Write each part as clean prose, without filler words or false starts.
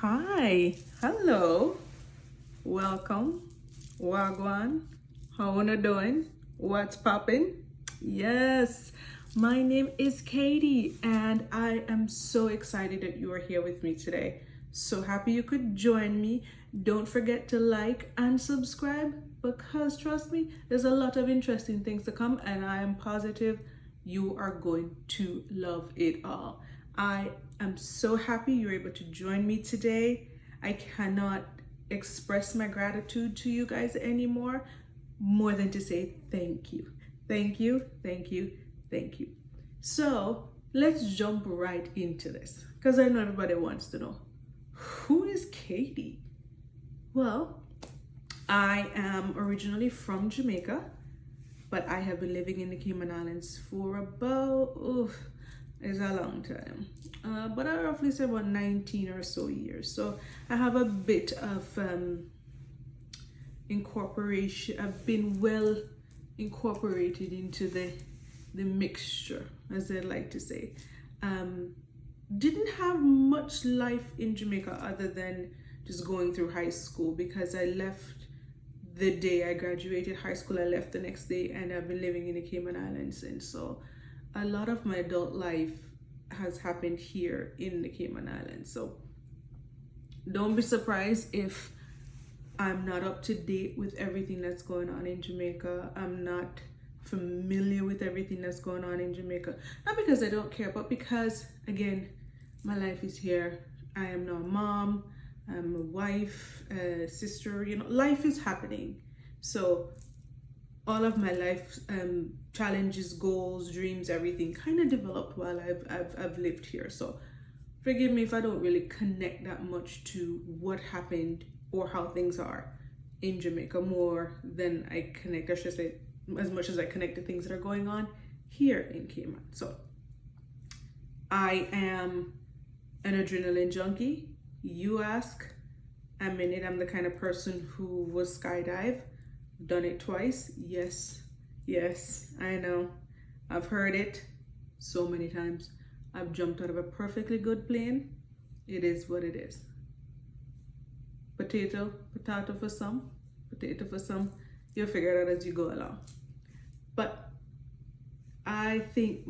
Hi, hello, welcome, wagwan. How are you doing? What's popping? Yes, my name is Katie, and I am so excited that you are here with me today. So happy you could join me. Don't forget to like and subscribe because trust me, there's a lot of interesting things to come, and I am positive you are going to love it all. I am so happy you're able to join me today. I cannot express my gratitude to you guys anymore, more than to say thank you. Thank you, thank you, thank you. So let's jump right into this because I know everybody wants to know, who is Katie? Well, I am originally from Jamaica, but I have been living in the Cayman Islands for about, it's a long time. But I roughly say about 19 or so years. So I have a bit of incorporation. I've been well incorporated into the mixture, as I like to say. Didn't have much life in Jamaica other than just going through high school, because I left the day I graduated high school. I left the next day, and I've been living in the Cayman Islands, and so a lot of my adult life has happened here in the Cayman Islands. So don't be surprised if I'm not up to date with everything that's going on in Jamaica. I'm not familiar with everything that's going on in Jamaica. Not because I don't care, but because, again, my life is here. I am now a mom, I'm a wife, a sister, life is happening. So all of my life challenges, goals, dreams, everything kind of developed while I've lived here. So forgive me if I don't really connect that much to what happened or how things are in Jamaica more than I connect, I should say, as much as I connect to things that are going on here in Cayman. So I am an adrenaline junkie. You ask, I'm in it. I'm the kind of person who will skydive. Done it twice. Yes, I know. I've heard it so many times. I've jumped out of a perfectly good plane. It is what it is. Potato for some, potato for some. You'll figure it out as you go along. But I think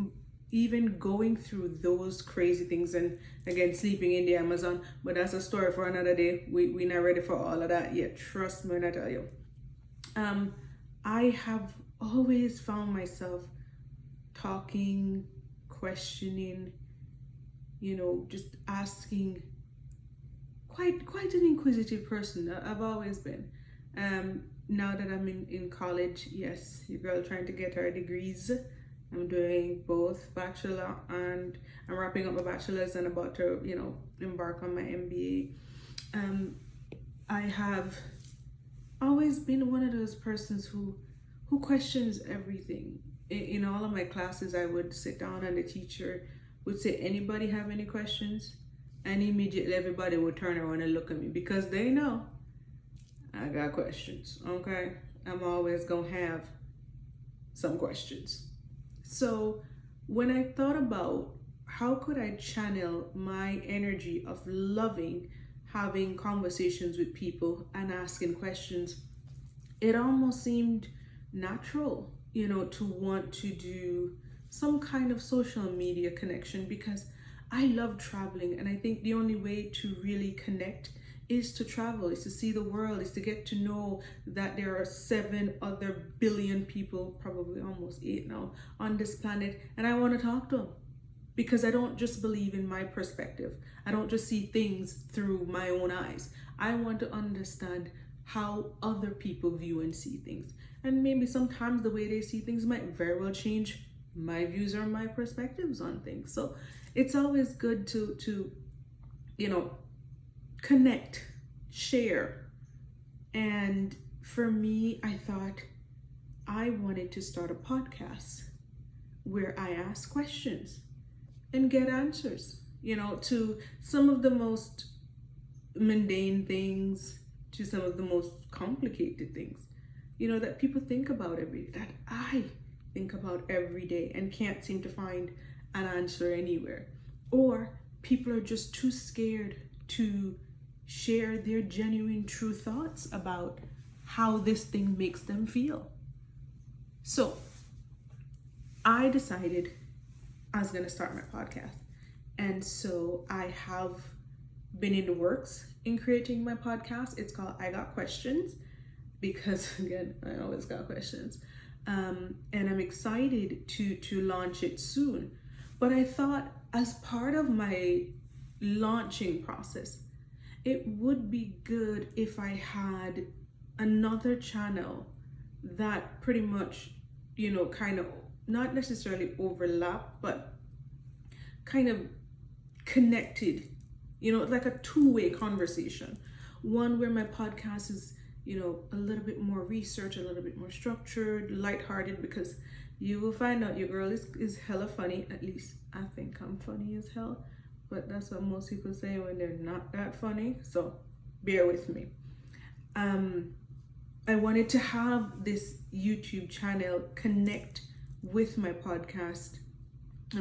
even going through those crazy things, and again, sleeping in the Amazon, but that's a story for another day. We're not ready for all of that yet. Trust me when I tell you. I have always found myself talking, questioning, just asking. Quite an inquisitive person. I've always been. Now that I'm in college, yes, your girl trying to get her degrees. I'm doing both bachelor, and I'm wrapping up my bachelor's and about to, embark on my MBA. I have always been one of those persons who questions everything. In all of my classes, I would sit down and the teacher would say, anybody have any questions? And immediately everybody would turn around and look at me because they know I got questions, okay? I'm always gonna have some questions. So when I thought about how could I channel my energy of loving having conversations with people and asking questions, it almost seemed natural, to want to do some kind of social media connection, because I love traveling, and I think the only way to really connect is to travel, is to see the world, is to get to know that there are 7 other billion people, probably almost 8 now, on this planet, and I want to talk to them. Because I don't just believe in my perspective. I don't just see things through my own eyes. I want to understand how other people view and see things. And maybe sometimes the way they see things might very well change my views or my perspectives on things. So it's always good to connect, share. And for me, I thought I wanted to start a podcast where I ask questions and get answers, to some of the most mundane things, to some of the most complicated things, that people think about every day, that I think about every day and can't seem to find an answer anywhere. Or people are just too scared to share their genuine true thoughts about how this thing makes them feel. So I decided I was going to start my podcast. And so I have been in the works in creating my podcast. It's called I Got Questions, because again, I always got questions. And I'm excited to launch it soon. But I thought, as part of my launching process, it would be good if I had another channel that pretty much, kind of not necessarily overlap, but kind of connected, like a two-way conversation. One where my podcast is, a little bit more research, a little bit more structured, lighthearted, because you will find out your girl is hella funny. At least I think I'm funny as hell, but that's what most people say when they're not that funny. So bear with me. I wanted to have this YouTube channel connect with my podcast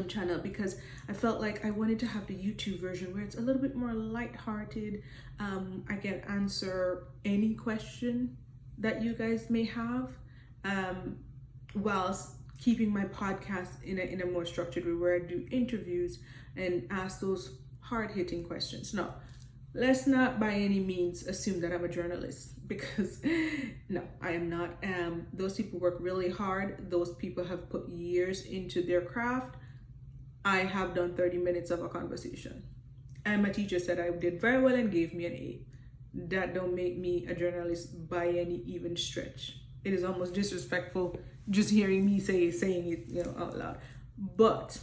channel, because I felt like I wanted to have the YouTube version where it's a little bit more lighthearted. I can answer any question that you guys may have, whilst keeping my podcast in a more structured way, where I do interviews and ask those hard-hitting questions. No, let's not by any means assume that I'm a journalist, because no, I am not. Those people work really hard. Those people have put years into their craft. I have done 30 minutes of a conversation, and my teacher said I did very well and gave me an A. That don't make me a journalist by any even stretch. It is almost disrespectful just hearing me saying it, out loud. But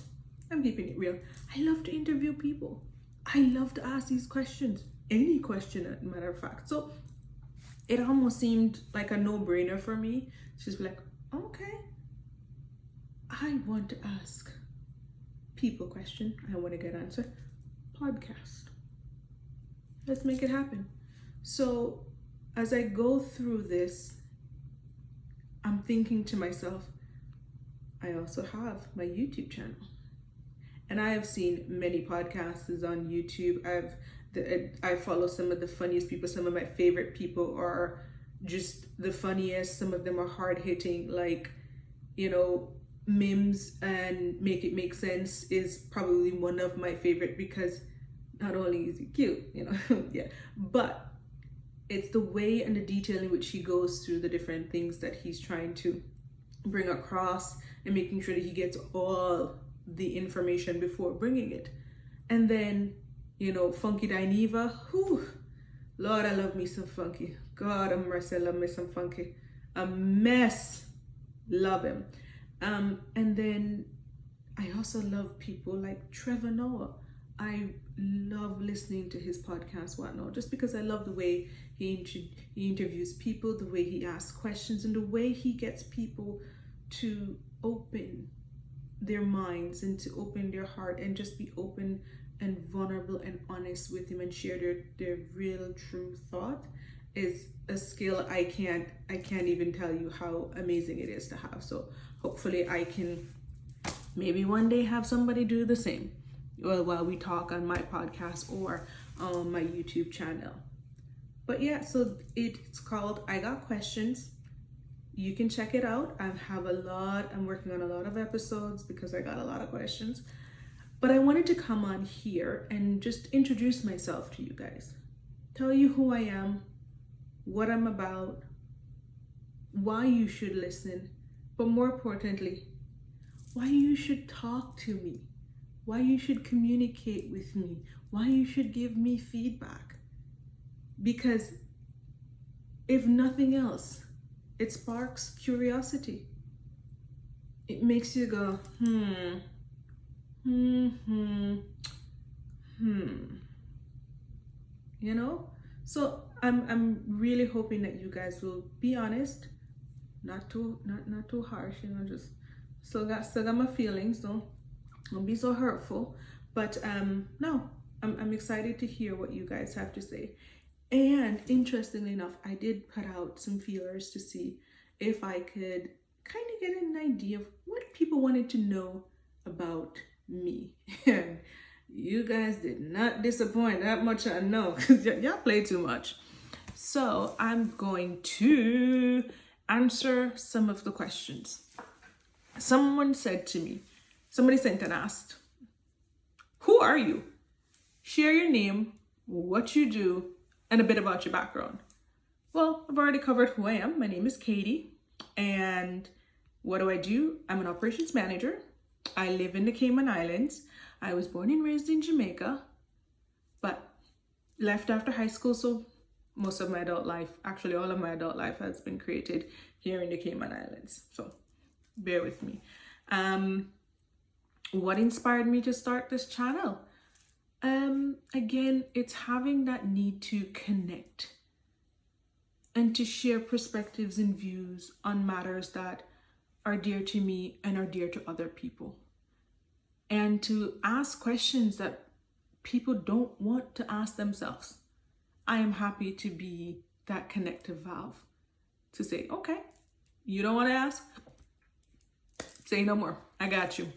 I'm keeping it real. I love to interview people. I love to ask these questions. Any question, as a matter of fact. So it almost seemed like a no-brainer for me. She's like, okay, I want to ask people question. I want to get answer. Podcast. Let's make it happen. So as I go through this, I'm thinking to myself, I also have my YouTube channel. And I have seen many podcasters on YouTube. I follow some of the funniest people. Some of my favorite people are just the funniest. Some of them are hard-hitting, like, Mims and Make It Make Sense is probably one of my favorite, because not only is he cute, yeah, but it's the way and the detail in which he goes through the different things that he's trying to bring across, and making sure that he gets all the information before bringing it. And then, Funky Dineva, whew, Lord, I love me some Funky. God have mercy, I love me some Funky. A mess, love him. And then I also love people like Trevor Noah. I love listening to his podcast, whatnot, just because I love the way he interviews people, the way he asks questions, and the way he gets people to open their minds and to open their heart and just be open and vulnerable and honest with him and share their real true thought is a skill I can't even tell you how amazing it is to have. So hopefully I can maybe one day have somebody do the same while we talk on my podcast or on my YouTube channel. But yeah, so it's called I Got Questions. You can check it out. I'm working on a lot of episodes because I got a lot of questions. But I wanted to come on here and just introduce myself to you guys. Tell you who I am, what I'm about, why you should listen, but more importantly, why you should talk to me, why you should communicate with me, why you should give me feedback. Because if nothing else, it sparks curiosity. It makes you go, So I'm really hoping that you guys will be honest, not too harsh, just still got my feelings, don't be so hurtful. But no, I'm excited to hear what you guys have to say. And interestingly enough, I did put out some feelers to see if I could kind of get an idea of what people wanted to know about me. You guys did not disappoint. That much I know, because y'all play too much. So I'm going to answer some of the questions. Someone said to me, somebody sent and asked, who are you? Share your name, what you do, and a bit about your background. Well, I've already covered who I am. My name is Katie. And what do? I'm an operations manager. I live in the Cayman Islands. I was born and raised in Jamaica, but left after high school. So most of my adult life, actually all of my adult life, has been created here in the Cayman Islands. So bear with me. What inspired me to start this channel? Again, it's having that need to connect and to share perspectives and views on matters that are dear to me and are dear to other people. And to ask questions that people don't want to ask themselves. I am happy to be that connective valve to say, okay, you don't want to ask? Say no more. I got you.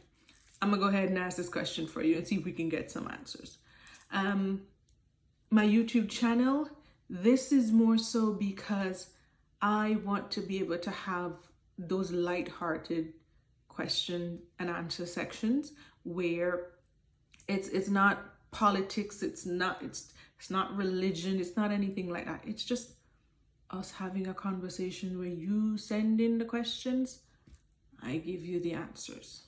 I'm gonna go ahead and ask this question for you and see if we can get some answers. My YouTube channel, this is more so because I want to be able to have those light-hearted question and answer sections where it's not politics, it's not religion, it's not anything like that. It's just us having a conversation where you send in the questions, I give you the answers.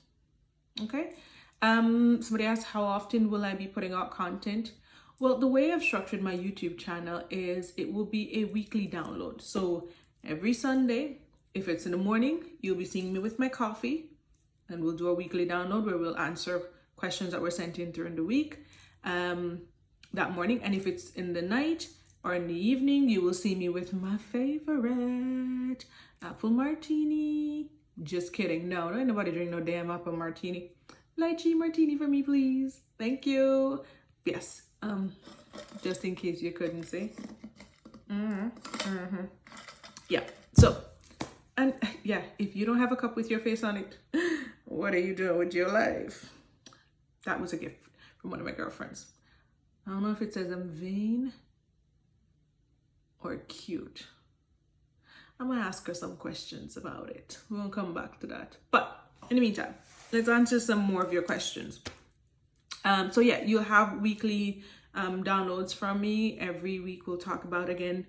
Okay. Somebody asked, how often will I be putting out content? Well, the way I've structured my YouTube channel is it will be a weekly download. So every Sunday, if it's in the morning, you'll be seeing me with my coffee, and we'll do a weekly download where we'll answer questions that were sent in during the week that morning. And if it's in the night or in the evening, you will see me with my favorite apple martini. Just kidding. No, don't nobody drink no damn apple martini. Lychee martini for me, please. Thank you. Yes. Just in case you couldn't see. Yeah. So, and yeah, if you don't have a cup with your face on it, what are you doing with your life? That was a gift from one of my girlfriends. I don't know if it says I'm vain or cute. I'm gonna ask her some questions about it. We'll come back to that. But in the meantime, let's answer some more of your questions. So yeah, you'll have weekly downloads from me. Every week we'll talk about, again,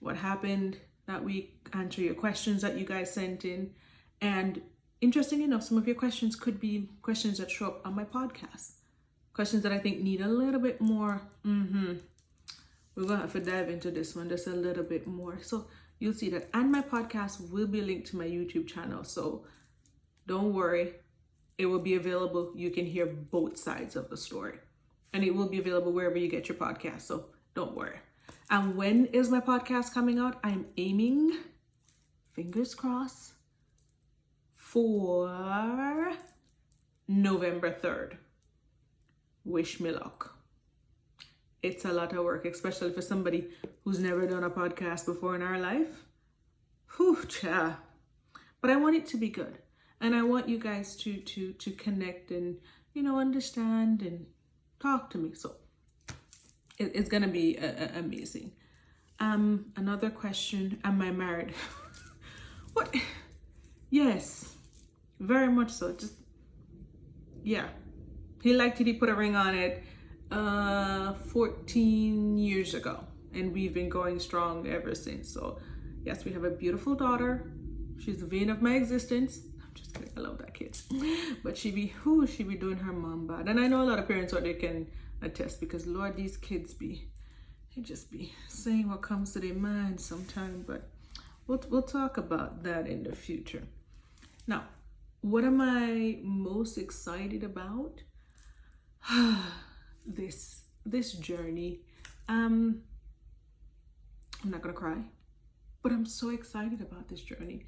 what happened that week, answer your questions that you guys sent in. And interesting enough, some of your questions could be questions that show up on my podcast. Questions that I think need a little bit more. We're gonna have to dive into this one just a little bit more. So you'll see that. And my podcast will be linked to my YouTube channel. So don't worry. It will be available. You can hear both sides of the story. And it will be available wherever you get your podcast. So don't worry. And when is my podcast coming out? I'm aiming, fingers crossed, for November 3rd. Wish me luck. It's a lot of work, especially for somebody who's never done a podcast before in our life. Whew, cha. But I want it to be good. And I want you guys to connect and, understand and talk to me. So it's going to be amazing. Another question, am I married? What? Yes, very much so. Just, yeah. He liked it. He put a ring on it 14 years ago. And we've been going strong ever since. So yes, we have a beautiful daughter. She's the vein of my existence. I'm just kidding. I love that kid. But she be doing her mom bad. And I know a lot of parents out there can attest, because Lord, these kids they just be saying what comes to their mind sometimes. But we'll talk about that in the future. Now, what am I most excited about? This journey. I'm not gonna cry, but I'm so excited about this journey.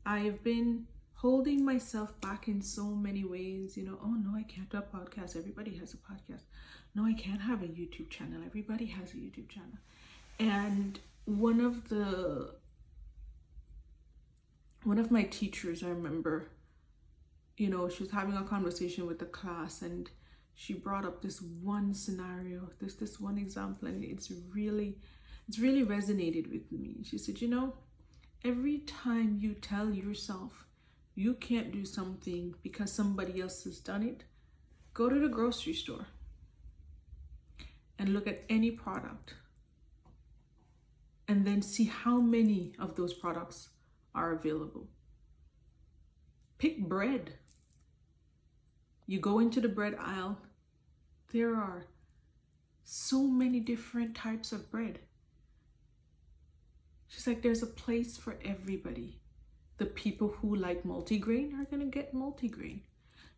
I've been holding myself back in so many ways. Oh no, I can't do a podcast. Everybody has a podcast. No, I can't have a YouTube channel. Everybody has a YouTube channel. And one of my teachers, I remember, she was having a conversation with the class, and she brought up this one scenario, this one example, and it's really resonated with me. She said, you know, every time you tell yourself you can't do something because somebody else has done it, go to the grocery store and look at any product and then see how many of those products are available. Pick bread. You go into the bread aisle, there are so many different types of bread. She's like, there's a place for everybody. The people who like multigrain are gonna get multigrain.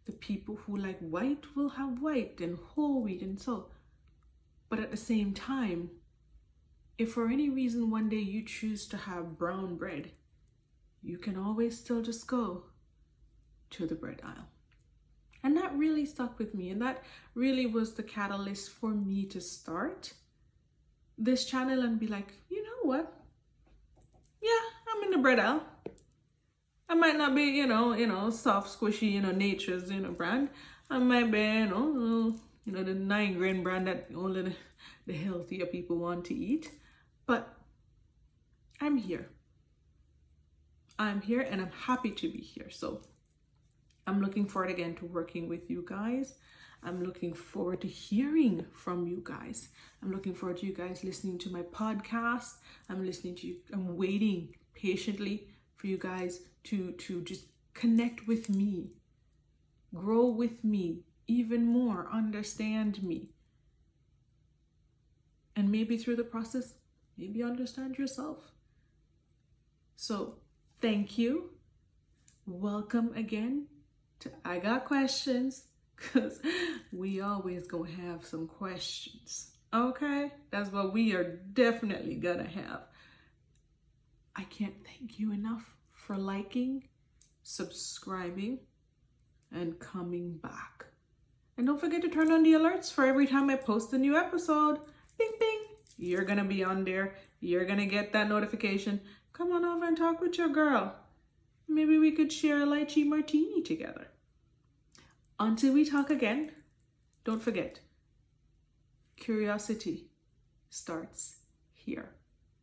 The people who like white will have white and whole wheat and so. But at the same time, if for any reason one day you choose to have brown bread, you can always still just go to the bread aisle. And that really stuck with me, and that really was the catalyst for me to start this channel and be like, you know what? Yeah, I'm in the bread aisle. I might not be, soft, squishy, Nature's, brand. I might be, the 9-grain brand that only the healthier people want to eat. But I'm here. I'm here and I'm happy to be here. So I'm looking forward again to working with you guys. I'm looking forward to hearing from you guys. I'm looking forward to you guys listening to my podcast. I'm waiting patiently for you guys to just connect with me, grow with me even more, understand me. And maybe through the process, maybe understand yourself. So thank you. Welcome again to I Got Questions, because we always gonna have some questions. Okay? That's what we are definitely gonna have. I can't thank you enough for liking, subscribing, and coming back. And don't forget to turn on the alerts for every time I post a new episode. Bing, bing. You're gonna be on there. You're gonna get that notification. Come on over and talk with your girl. Maybe we could share a lychee martini together. Until we talk again, don't forget, curiosity starts here.